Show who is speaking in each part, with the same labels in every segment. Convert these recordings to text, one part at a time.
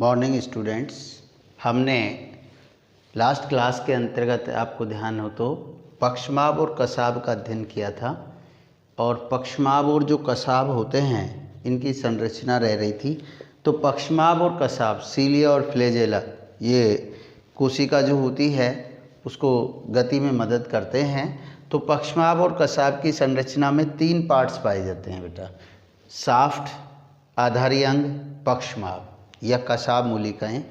Speaker 1: Morning students, हमने last class के अंतर्गत आपको ध्यान हो तो पक्षमाप और कसाब का अध्ययन किया था। और पक्षमाप और जो कसाब होते हैं इनकी संरचना रह रही थी। तो पक्षमाप और कसाब सीलिया और फ्लैजेला ये कोशिका जो होती है उसको गति में मदद करते हैं। तो पक्षमाप और कसाब की संरचना में 3 पार्ट्स पाए जाते हैं बेटा, शाफ्ट, आधारी अंग, पक्षमाप या कसाब मूलिकाएं।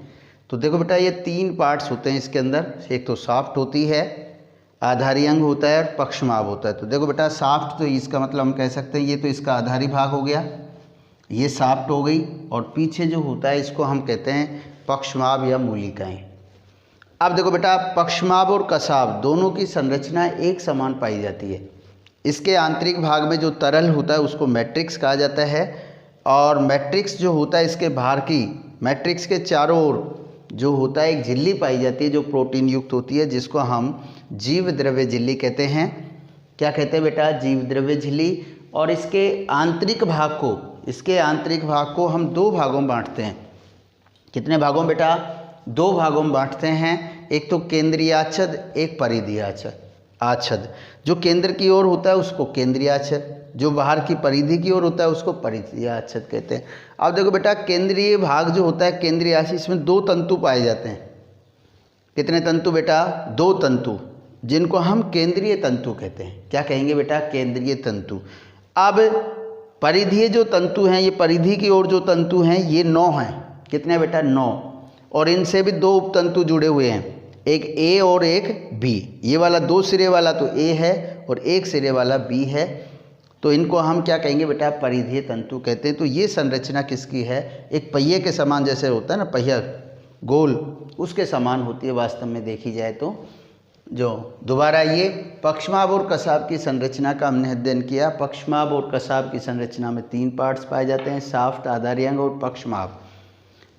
Speaker 1: तो देखो बेटा ये 3 पार्ट्स होते हैं इसके अंदर, एक तो शाफ्ट होती है, आधारी अंग होता है और पक्षमाप होता है। तो देखो बेटा शाफ्ट तो इसका मतलब हम कह सकते हैं ये तो इसका आधारी भाग हो गया, ये शाफ्ट हो गई, और पीछे जो होता है इसको हम कहते हैं पक्षमाप या मूलिकाएं। अब देखो बेटा पक्षमाप और कसाब दोनों की संरचना एक समान पाई जाती है। इसके आंतरिक भाग में जो तरल होता है उसको मैट्रिक्स कहा जाता है, और मैट्रिक्स जो होता है इसके बाहर की मैट्रिक्स के चारों ओर जो होता है एक झिल्ली पाई जाती है जो प्रोटीन युक्त होती है, जिसको हम जीव द्रव्य झिल्ली कहते हैं। क्या कहते हैं बेटा? जीव द्रव्य झिल्ली। और इसके आंतरिक भाग को हम 2 भागों में बांटते हैं। कितने भागों बेटा? 2 भागों में बांटते हैं। एक तो केंद्रीय आच्छद, एक परिधीय आच्छद। जो केंद्र की ओर होता है उसको केंद्रीय आच्छद, जो बाहर की परिधि की ओर होता है उसको परिधीय आच्छद कहते हैं। अब देखो बेटा केंद्रीय भाग जो होता है केंद्रीय आच्छद, इसमें 2 तंतु पाए जाते हैं। कितने तंतु बेटा? 2 तंतु, जिनको हम केंद्रीय तंतु कहते हैं। क्या कहेंगे बेटा? केंद्रीय तंतु। अब परिधीय जो तंतु हैं, ये परिधि की ओर जो तंतु हैं ये 9 हैं। कितने बेटा? 9। और इनसे भी 2 उपतंतु जुड़े हुए हैं, एक ए और एक बी। ये वाला 2 सिरे वाला तो ए है और 1 सिरे वाला बी है। तो इनको हम क्या कहेंगे बेटा? परिधीय तंतु कहते हैं। तो ये संरचना किसकी है? एक पहिए के समान, जैसे होता है ना पहिया गोल, उसके समान होती है वास्तव में देखी जाए तो। जो दोबारा ये पक्षमाप और कसाब की संरचना का हमने अध्ययन किया। पक्षमाप और कसाब की संरचना में 3 पार्ट्स पाए जाते हैं, शाफ्ट, आधारी अंग और पक्षमाप।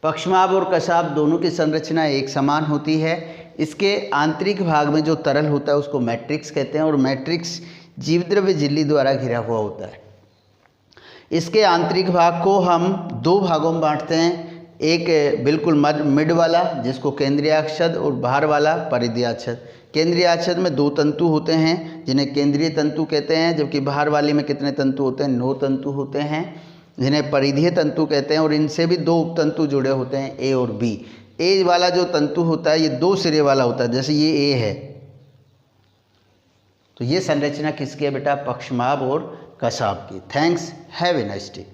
Speaker 1: पक्षमाप और कसाब दोनों की संरचना एक समान होती है। इसके आंतरिक भाग में जो तरल होता है उसको मैट्रिक्स कहते हैं, और मैट्रिक्स जीवद्रव्य झिल्ली द्वारा घिरा हुआ होता है। इसके आंतरिक भाग को हम 2 भागों में बांटते हैं, एक बिल्कुल मिड वाला जिसको केंद्रीय आच्छद, और बाहर वाला परिधीय आच्छद। केंद्रीय आच्छद में 2 तंतु होते हैं जिन्हें केंद्रीय तंतु कहते हैं, जबकि बाहर वाले में कितने तंतु होते हैं? 9 तंतु होते हैं जिन्हें परिधीय तंतु कहते हैं। और इनसे भी 2 उपतंतु जुड़े होते हैं, ए और बी। ए वाला जो तंतु होता है ये 2 सिरे वाला होता है, जैसे ये ए है। तो ये संरचना किसकी है बेटा? पक्षमाप और कसाब की। Thanks, have a nice day.